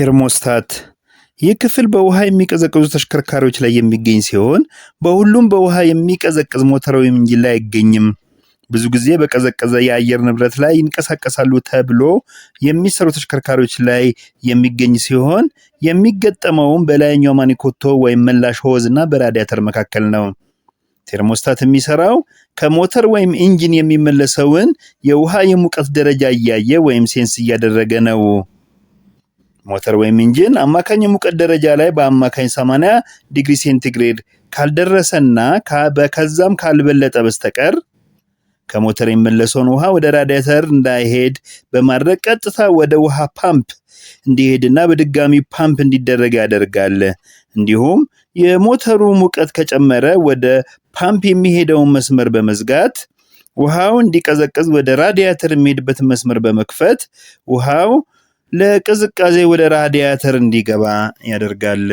ቴርሞስታት ይህ ክፍል በውሃ የሚቀዘቅዙ ተሽከርካሪዎች ላይ የሚገኝ ሲሆን በሁሉም በውሃ የሚቀዘቅዝ ሞተር ወይም ኢንጂን ላይ አይገኝም። ብዙ ጊዜ በቀዘቀዘ የአየር ንብረት ላይ ይንቀሳቀሳሉ ተብሎ የሚሰሩ ተሽከርካሪዎች ላይ የሚገኝ ሲሆን የሚገጠመውም በላይኛው ማኒኮቶ ወይም መላሽ ሆዝና በራዲያተር መካከል ነው። ቴርሞስታት የሚሰራው ከሞተር ወይም ኢንጂን የሚመለሰውን የውሃ የሙቀት ደረጃ እያየ ወይም ሴንስ እያደረገ ነው። ሞተር ወይም ኢንጂን አማካኝ የሙቀት ደረጃ ላይ በአማካኝ 80 ዲግሪ ሴንቲግሬድ ካልደረሰና ከዛም ካልበለጠ በስተቀር ከሞተር የሚመለሰውን ውሃ ወደ ራዲያተር እንዳይሄድ በማድረግ ቀጥታ ወደ ውሃ ፓምፕ እንዲሄድና በድጋሚ ፓምፕ እንዲደረግ ያደርጋል። እንዲሁም የሞተሩ ሙቀት ከጨመረ ወደ ፓምፕ የሚሄደውን መስመር በመዝጋት ውሃው እንዲቀዘቅዝ ወደ ራዲያተር የሚሄድበትን መስመር በመክፈት ውሃው ለቅዝቃዜ ወደ ራዲያተር እንዲገባ ያደርጋል።